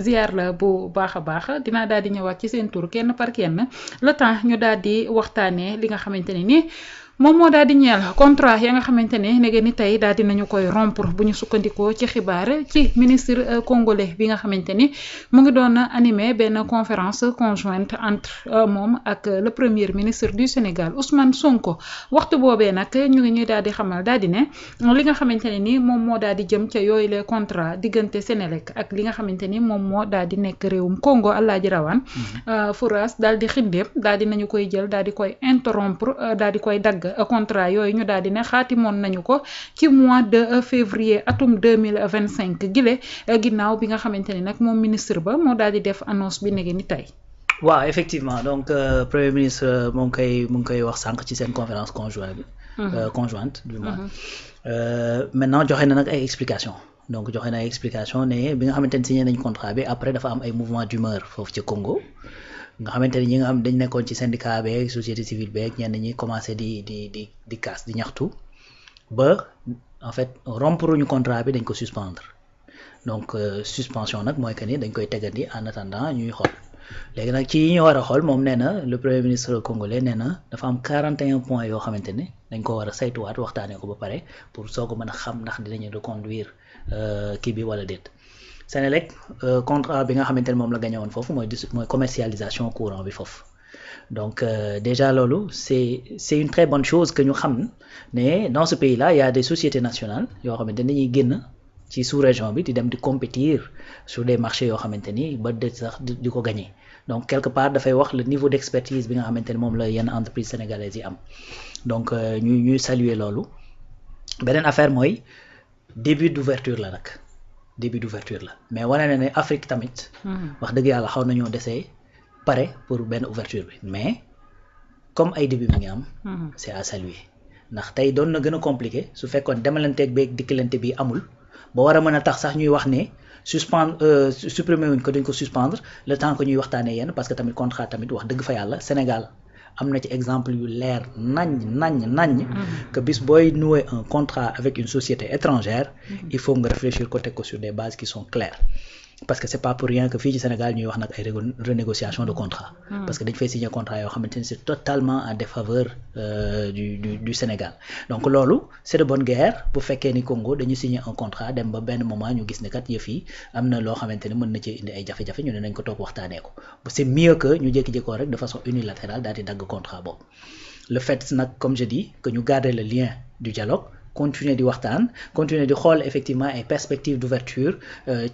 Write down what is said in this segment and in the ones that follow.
ziar la bu baax a baax dinaa daal di ñëwaat ci seen tur kenn par kenn le temps ñu daal di waxtaanee li nga xamante ne nii moom moo daal di ñeel contrat ya nga xamante ne nege ni tey daal di nañu koy rompre bu ñu sukkandikoo ci xibaar ci ministre congolais bi nga xamante ni mu ngi doon animé benn conférence conjointe entre moom ak le premier ministre du Sénégal Ousmane Sonko waxtu boobee nag ñu ngi ñuy daal di xamal daal di ne li nga xamante ne ni moom moo daal di jëm ca yooyu les contrat diggante Sénélec ak li nga xamante ni moom moo daal di nekk réewum Congo Alaaji Rawaan Fouras daal di xindeem daal di nañu koy jël daal di koy interrompre daal di koy dagg contrat yooyu ñu daal di ne xaatimoon nañu ko ci mois de février atum 2025 gile ginnaaw bi nga xamante ni nag moom ministre ba moo daal di def annonce bi nege ni tey. waaw effectivement donc premier ministre mu ngi koy wax sànq ci seen conférence conjointe bi. Conjointe du moins. Maintenant joxe na nag ay explications. donc joxe na ay explications ne bi nga xamante ni signé nañ contrat bi après dafa am ay mouvement d'humeur foofu ci Congo. nga xamante ni ñi nga xam dañ nekkoon ci syndicat beeg société civile beeg ñenn ñi commencé di casse di ñaxtu ba en fait rompre ñu contrat bi dañ ko suspendre donc suspension nag mooy que ni dañ koy tegandi en attendant ñuy xool léegi nag ci yi ñu war a xool moom nee na le premier ministre congolais nee na dafa am 41 points yoo xamante ne dañ ko war a saytuwaat waxtaanee ko ba pare pour soog a mën a xam ndax dinañu reconduire kii bi wala déet. Sénélec contrat bi nga xamante ne moom la gagné woon foofu mooy commercialisation courant bi foofu donc déjà loolu c'est une très bonne chose que ñu xam ne dans ce pays là il y a des sociétés nationales yoo xamante ne dañuy génn ci sous-région bi di dem di compétir sur des marchés yoo xamante ni ba de sax di ko gagné donc quelque part dafay wax le niveau d'expertise bi nga xamante ne moom la yenn entreprise sénégalaise yi am donc ñuy saluer loolu beneen affaire mooy début d'ouverture la nag. début d'ouverture la mais wane na ne Afrique tamit. wax dëgg yàlla xaw nañoo desee pare pour benn ouverture bi mais comme ay début mi ngi am. c'est à saluer ndax tey doon na gën a compliqué su fekkoon demalanteeg beeg dikkalante bi amul ba war a mën a tax sax ñuy wax ne supprimer wuñ ko dañ ko suspendre le temps que ñuy waxtaanee yenn parce que tamit contrat tamit wax dëgg fa yàlla Sénégal. am na ci exemple yu leer nañ que bis booy nouer un contrat avec une société étrangère il faut nga réfléchir ko teg ko sur des bases qui sont claires parce que c'est pas pour rien que fii ci Sénégal ñuy wax nag ay renégociation de contrat parce que dañ fay signer contrat yoo xamante ni c'est totalement en défaveur du Sénégal donc loolu c'est de bonne guerre bu fekkee ni Congo dañu signer un contrat dem ba benn moment ñu gis ne kat yëf yi am na loo xamante ni mën na ci indi ay jafe-jafe ñu ne nañ ko toog waxtaanee ko c'est mieux que ñu jékki-jékkoo rek de façon unilatérale daal di dagg contrat boobu le fait nag comme je dis que ñu garder le lien du dialogue continuer di waxtaan continuer di xool effectivement ay perspectives d'ouverture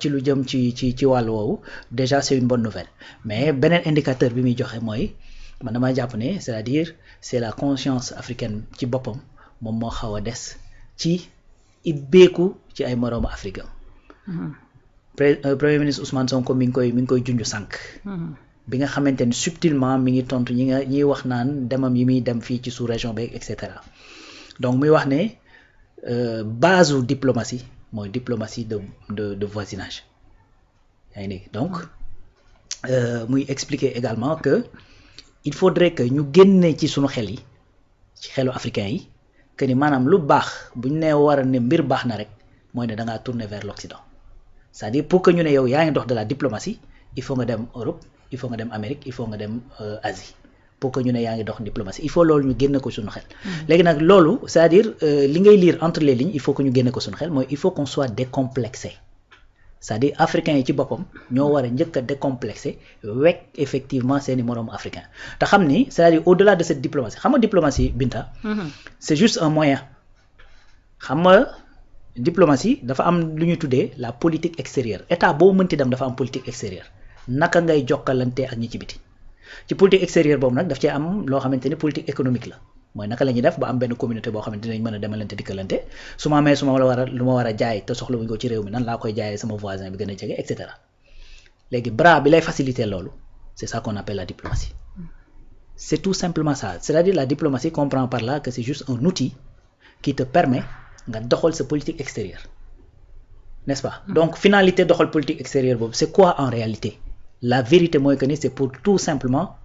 ci lu jëm ci wàll woowu déjà c'est une bonne nouvelle mais beneen indicateur bi muy joxe mooy man dama jàpp ne c'est-à-dire c'est la conscience africaine ci boppam moom moo xaw a des ci ibbeeku ci ay moroomu Afrique premier ministre Ousmane Sonko mi ngi koy junj sànq bi nga xamante ni subtilement mi ngi tontu ñiy wax naan demam yi muy dem fii ci sous-région beeg et cetera donc muy wax ne base u diplomatie mooy diplomatie de voisinage yaa ngi dégg donc muy expliquer également que il faudrait que ñu génne ci sunu xel yi ci xelu africain yi que ni maanaam lu baax bu ñu nee war a ne mbir baax na rek mooy ne da ngaa tourner vers l'Occident c'est-à-dire pour que ñu ne yow yaa ngi dox de la diplomatie il faut nga dem Europe il faut nga dem Amérique il faut nga dem Asie pour que ñu ne yaa ngi dox diplomatie il faut loolu ñu génne ko suñu xel léegi nag loolu c'est-à-dire li ngay lire entre les lignes il faut que ñu génne ko suñu xel mooy il faut qu'on soit décomplexé c'est-à-dire africains yi ci boppam ñoo war a njëkk a décomplexé wekk effectivement seeni moroomu africain te xam ni c'est-à-dire au-delà de cette diplomatie xam nga diplomatie Binta c'est juste un moyen xam nga diplomatie dafa am lu ñu tuddee la politique extérieure état boo mënti dem dafa am politique extérieure naka ngay jokkalante ak ñi ci biti ci politique extérieure boobu nag daf cee am loo xamante ni politique économique la mooy naka la ñuy def ba am benn communauté boo xamante dinañ mën a demalante dikkalante su ma amee lu ma war a jaay te soxla wuñ ko ci réew mi nan laa koy jaayee sama voisin bi gën a jege et cetera léegi bras bi lay faciliter loolu c'est ça qu'on appelle la diplomatie c'est tout simplement ça c'est-à-dire la diplomatie comprend par là que c'est juste un outil qui te permet nga doxal sa politique extérieure n'est-ce pas donc finalité doxal politique extérieure boobu c'est quoi en réalité la vérité mooy que ni c'est pour tout simplement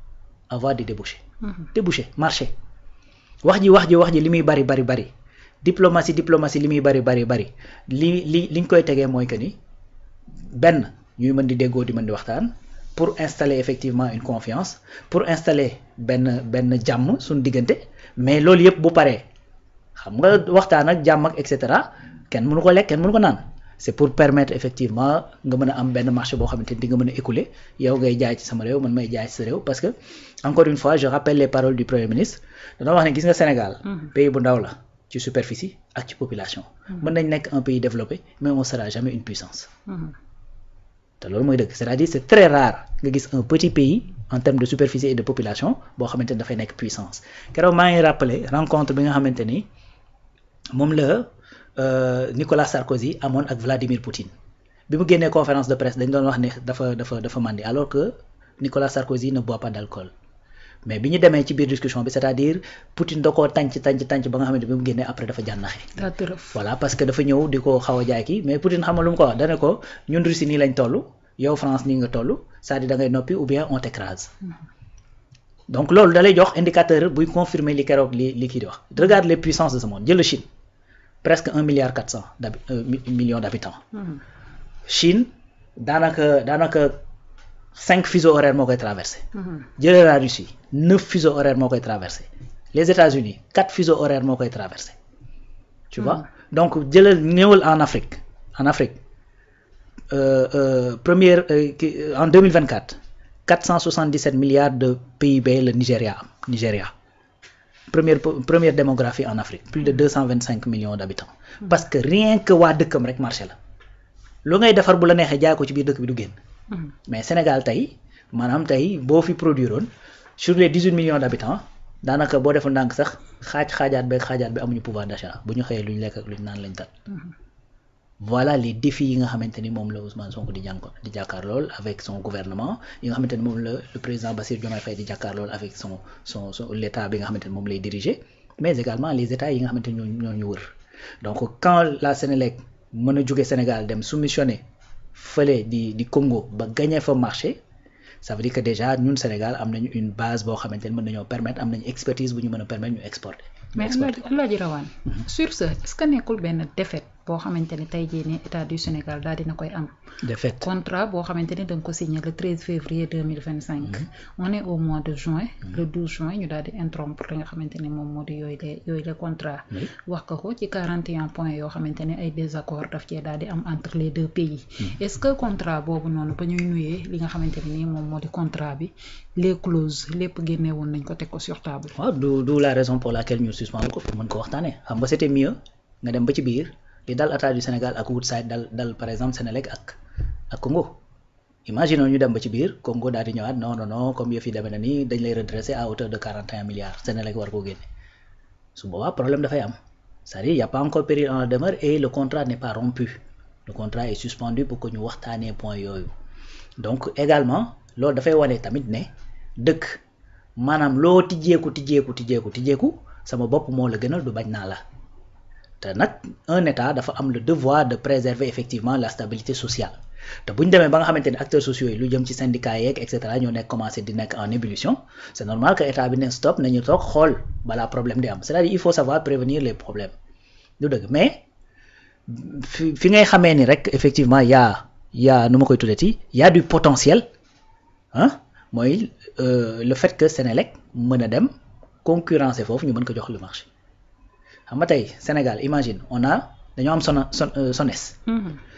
avoir des débouchés marché wax ji li muy bari diplomatie li muy bari liñ koy tegee mooy que ni benn ñuy mën di déggoo di mën di waxtaan pour installer effectivement une confiance pour installer benn jàmm suñu diggante mais loolu yëpp bu paree xam nga waxtaan ak jàmm ak et cetera kenn mënu ko lekk kenn mënu ko naan c'est pour permettre effectivement nga mën a am benn marché boo xamante ni di nga mën a écouler yow ngay jaay ci sama réew man may jaay ci sa réew parce que encore une fois je rappelle les paroles du premier ministre dana wax ne gis nga Sénégal pays bu ndaw la ci superficie ak ci population mën nañ nekk un pays développé mais on sera jamais une puissance te loolu mooy dëgg c'est-à-dire c'est très rare nga gis un petit pays en termes de superficie et de population boo xamante ni dafay nekk puissance keroog maa ngi rappeler rencontre bi nga xamante ni moom la Nicolas Sarkozy amoon ak Vladimir Poutine bi mu génnee conférence de presse dañ doon wax ne dafa mandi alors que Nicolas Sarkozy ne boit pas d'alcool mais bi ñu demee ci biir discussion bi c'est-à-dire Poutine da koo tànc ba nga xamante bi mu génnee après dafa jànnaxe voilà parce que dafa ñëw di ko xaw a jaay kii mais Poutine xam nga lu mu ko wax dane ko ñun Russie nii lañ toll yow France nii nga toll c'est-à-dire da ngay noppi ou bien on t'écrase donc loolu da lay jox indicateur buy confirmer li keroog li kii di wax regarde les puissances de ce monde jël la Chine presque 1,4 milliard d'habitants Chine daanaka 5 fuseaux horaires moo koy traversé jëlee la Russie 9 fuseaux horaires moo koy traversé les États-Unis 4 fuseaux horaires moo koy traversé tu vois donc ñëwal en Afrique en 2024 477 milliards de PIB le Nigeria première démographie en Afrique plus de 225 millions d'habitants parce que rien que waa dëkkam rek marché la lu ngay defar bu la neexee jaay ko ci biir dëkk bi du génn mais Sénégal tey maanaam tey boo fi produire woon sur les 18 millions d'habitants daanaka boo deful ndànk sax xaajaat bi amuñu pouvoir d'achat bu ñu xëyee luñ lekk ak luñ naan lañ tal voilà les défis yi nga xamante ni moom la Ousmane Sonko di jàkkaar lool avec son gouvernement yi nga xamante ni moom la le président Bassirou Diomaye Faye di jàkkaar lool avec son l'état bi nga xamante ni moom lay diriger mais également les états yi nga xamante ni ñoo ñu wër donc quand la Sénélec mën a jóge Sénégal dem soumissionner fële di Congo ba gagner fa marché ça veut dire que déjà ñun Sénégal am nañu une base boo xamante ni mën nañoo permettre am nañu expertise bu ñu mën a permettre ñu exporter. mais Alaaji Rawane sur ce est-ce que nekkul benn défaite boo xamante ni tey jii nii état du Sénégal daal dina koy am. défaite contrat boo xamante ni da nga ko signé le 13 février 2025. On est au mois de juin. le 12 juin ñu daal di interrompre li nga xamante ni moom moo di yooyu le contrat. wax ko ci 41 points yoo xamante ni ay désaccords daf cee daal di am entre les deux pays. est-ce que contrat boobu noonu ba ñuy nuyee li nga xamante ni moom moo di contrat bi les clauses lépp génne woon nañ ko teg ko sur table. waaw du la raison pour laquelle ñu suspendre ko pour mën ko waxtaanee xam nga c'était mieux nga dem ba ci biir. li dal état du Sénégal ak Woodside dal par exemple Sénélec ak Congo imaginons ñu dem ba ci biir Congo daal di ñëwaat non comme yëf yi demee na nii dañ lay redresser à hauteur de 41 milliards Sénélec war koo génne su boobaa problème dafay am c'est-à-dire y a pas encore péril en la demeure et le contrat n'est pas rompu le contrat est suspendu pour que ñu waxtaanee point yooyu donc également loolu dafay wane tamit ne dëkk maanaam loo tijjeeku sama bopp moo la gënal du bañ naa la te nag un état dafa am le devoir de préserver effectivement la stabilité sociale te bu ñu demee ba nga xamante ni acteurs sociaux yi lu jëm ci syndicats yeeg et cetera ñoo nekk commencé di nekk en ébullition c'est normal que état bi ne stop nañu toog xool balaa problème di am c'est-à-dire il faut savoir prévenir les problèmes du dëgg mais fi ngay xamee ni rek effectivement y a nu ma koy tuddati y a du potentiel mooy le fait que Sénélec mën a dem concurrencer foofu ñu mën ko jox le marché xam nga tey Sénégal imagine dañoo am SONES.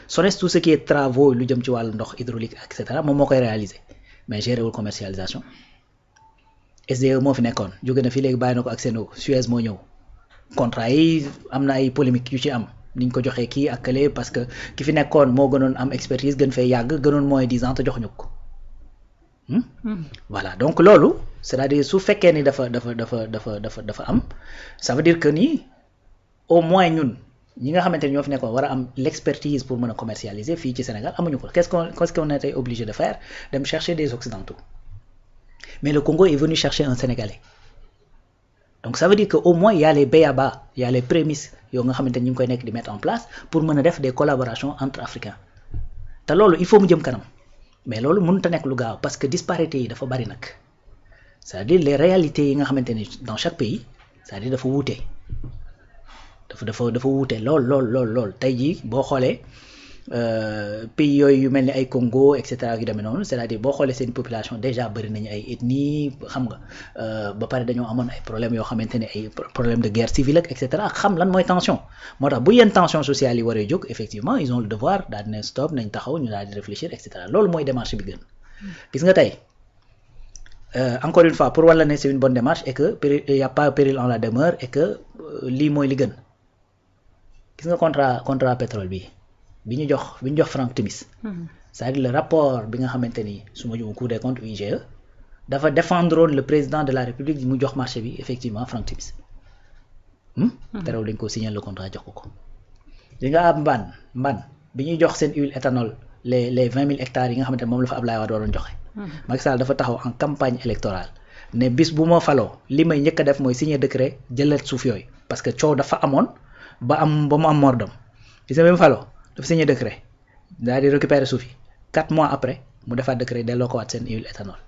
SONES tout ce qui est travaux lu jëm ci wàllu ndox hydraulique et cetera moom moo koy réaliser mais géré wul commercialisation SDE moo fi nekkoon jóge na fii léegi bàyyi na ko ak Sen'Eau Suez moo ñëw contrat yi am na ay polémique yu ci am niñ ko joxee kii ak kële parce que ki fi nekkoon moo gënoon am expertise gën fee yàgg gënoon moins 10 ans te joxuñu ko voilà donc loolu c'est-à-dire su fekkee ni dafa am ça veut dire que ni au moins ñun ñi nga xamante ni ñoo fi nekkoon war a am l'expertise pour mën a commercialiser fii ci Sénégal amuñu ko qu'est-ce qu'on était obligé de faire dem chercher des occidentaux mais le Congo est venu chercher un Sénégalais donc ça veut dire que au moins y a les b.a-ba y a les prémices yoo nga xamante ni ñu ngi koy nekk di mettre en place pour mën a def des collaborations entre africains te loolu il faut mu jëm kanam mais loolu mënut a nekk lu gaaw parce que disparité yi dafa bari nag c'est-à-dire les réalités yi nga xamante ni dans chaque pays c'est-à-dire dafa wuute dafa wuute lool tey jii boo xoolee pays yooyu yu mel ni ay Congo et cetera yu demee noonu c'est-à-dire boo xoolee seen population déjà bëri nañu ay ethnie xam nga ba pare dañoo amoon ay problèmes yoo xamante ne ay problème de guerre civile ak et cetera xam lan mooy tension moo tax bu yenn tension sociale yi waree jóg effectivement ils ont le devoir daal di ne stop nañ taxaw ñu daal di réfléchir et cetera loolu mooy démarche bi gën gis nga tey encore une fois pour wala ne c'est une bonne démarche et que il y a pas péril en la demeure et que lii mooy li gën gis nga contrat pétrole bi ñu jox Franck Timis c'est-à-dire le rapport bi nga xamante ni su ma juum Cour des comptes IGE dafa défendre le président de la République mu jox marché bi effectivement Franck Timis terew lañ ko signer le contrat jox ko li nga am mban bi ñuy jox seen huile éthanol les 20 000 hectares yi nga xamante ne moom la fa Ablaye Wade waroon joxe Macky Sall dafa taxaw en campagne électorale ne bis bu ma faloo li may njëkk a def mooy signer décret jëlaat suuf yooyu parce que coow dafa amoon ba mu am mordom gis nga même faloo dafa signer décret daal di récupérer suuf yi 4 mois après mu defaat décret delloo ko waat seen huile éthanol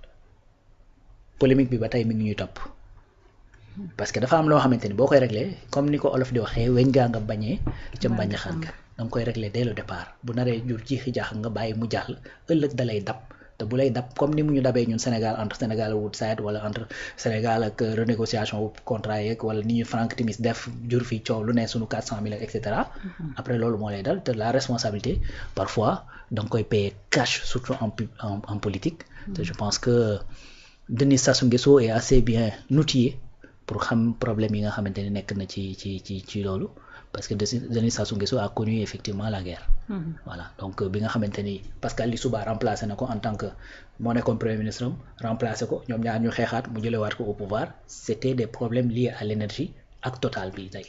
polémique bi ba tey mi ngi ñuy topp parce que dafa am loo xamante ni boo koy réglé comme ni ko olof di waxee weñ gaa nga bañee ca mbañ xan nga danga koy réglé dès le départ bu naree jur jiixi jaax nga bàyyi mu jàll ëllëg da lay dab te bu lay dab comme ni mu ñu dabee ñun Sénégal entre Sénégal ak Woodside wala entre Sénégal ak renégociation wu contrat yeeg wala ni ñu Franck Timis def jur fi coow lu ne sunu 400 000 et cetera après loolu moo lay dal te la responsabilité parfois da nga koy payer cash surtout en politique te je pense que Denis Sassou Nguesso est assez bien outillé pour xam problème yi nga xamante ni nekk na ci loolu parce que Denis Sassou Nguesso a connu effectivement la guerre voilà donc bi nga xamante ni Pascal Lissouba remplacé na ko en tant que moo nekkoon premier ministre am remplacé ko ñoom ñaar ñu xeexaat mu jëlewaat ko au pouvoir c'était des problèmes liés à l'énergie ak Total bi tey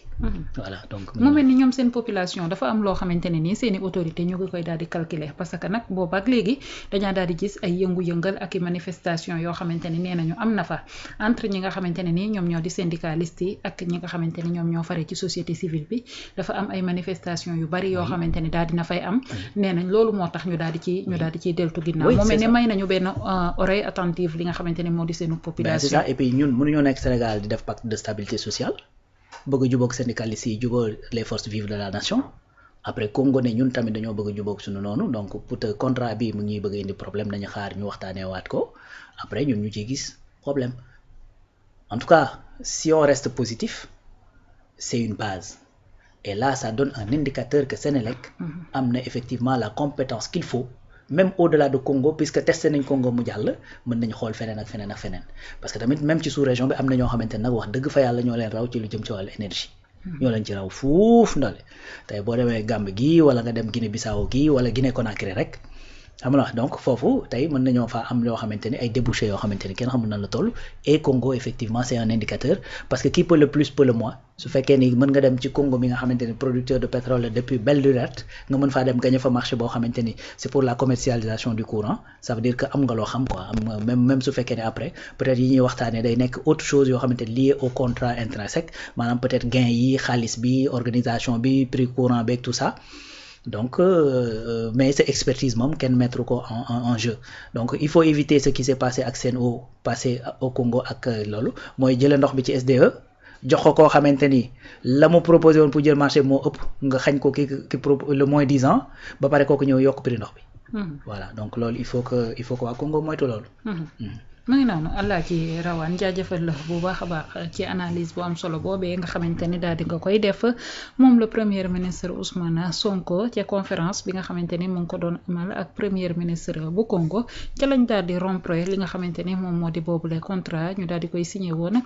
voilà donc mu mel ni ñoom seen population dafa am loo xamante ne nii seeni autorité ñu ngi koy daal di calculer parce que nag boobaak léegi dañaa daal di gis ay yëngu-yëngal ak i manifestation yoo xamante ni nee nañu am na fa entre ñi nga xamante ne nii ñoom ñoo di syndicaliste yi ak ñi nga xamante ni ñoom ñoo fare ci société civile bi dafa am ay manifestation yu bari yoo xamante ni daal dina fay am nee nañ loolu moo tax ñu daal di ciy deltu ginnaaw mu mel ni may nañu benn oreille attentive li nga xamante ni moo di seenu population c'est ça et puis ñun mënuñoo nekk Sénégal di def pacte de stabilité sociale bëgg a jubóog syndicalistes yi jubóog les forces vives de la nation après Congo ne ñun tamit dañoo bëgg a jubóog suñu noonu donc pour te contrat bi mu ngi bëgg a indi problème nañu xaar ñu waxtaanee waat ko après ñun ñu ciy gis problème en tout cas si on reste positif c'est une base et là ça donne un indicateur que Sénélec am na effectivement la compétence qu'il faut même au-delà de Congo puisque testé nañ Congo mu jàll mën nañ xool feneen ak feneen ak feneen parce que tamit même ci sous-région bi am na ñoo xamante ne nag wax dëgg fa yàlla ñoo leen raw ci lu jëm ci wàllu énergie ñoo leen ci raw fuuf ndole tey boo demee Gambie gi wala nga dem Guinée Bissau gi wala Guinée Conakry rek xam nga donc foofu tey mën nañoo faa am yoo xamante ni ay débouchés yoo xamante ni kenn xamul nan la toll et Congo effectivement c'est un indicateur parce que qui peut le plus peut le moins su fekkee ni mën nga dem ci Congo mi nga xamante ni producteur de pétrole depuis belle lurette nga mën faa dem gagner fa marché boo xamante ni c'est pour la commercialisation du courant ça veut dire que am nga loo xam quoi am même su fekkee ne après peut-être yi ñuy waxtaanee day nekk autre chose yoo xamante ni lié au contrat intrinsèque maanaam peut-être gain yi xaalis bi organisation bi prix courant beeg tout ça donc mais cette expertise moom kenn mettre ko en jeu donc il faut éviter ce qui s'est passé ak Sen'Eau passé au Congo ak loolu mooy jëlee ndox bi ci SDE jox ko koo xamante ni la mu proposé woon pour jël marché moo ëpp nga xañ ko ki le moins 10 ans ba pare kooku ñëw yokk prix ndox bi voilà donc loolu il faut que waa Congo moytu loolu mu ngi noonu allah ci rawaan jaajëfal la bu baax a baax ci analyse bu am solo boobee nga xamante ni daal di nga koy def moom le premier ministre Ousmane Sonko ca conférence bi nga xamante ni mu ngi ko doon amal ak premier ministre bu Congo ca lañ daal di rompre li nga xamante ni moom moo di boobule contrat ñu daal di koy signé woon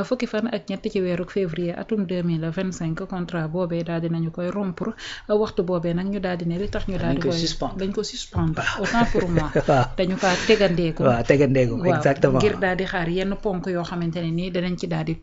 fukki fan ak ñett ci weeru février atum 2025 contrat boobee daal di nañu koy rompre waxtu boobee nag ñu daal di ne li tax ñu daal di koy dañ ko suspendre autant pour moi dañu kaa tegandeeku waaw tegandeeku exactement ngir daal di xaar yenn ponk yoo xamante ne nii danañ ci daal di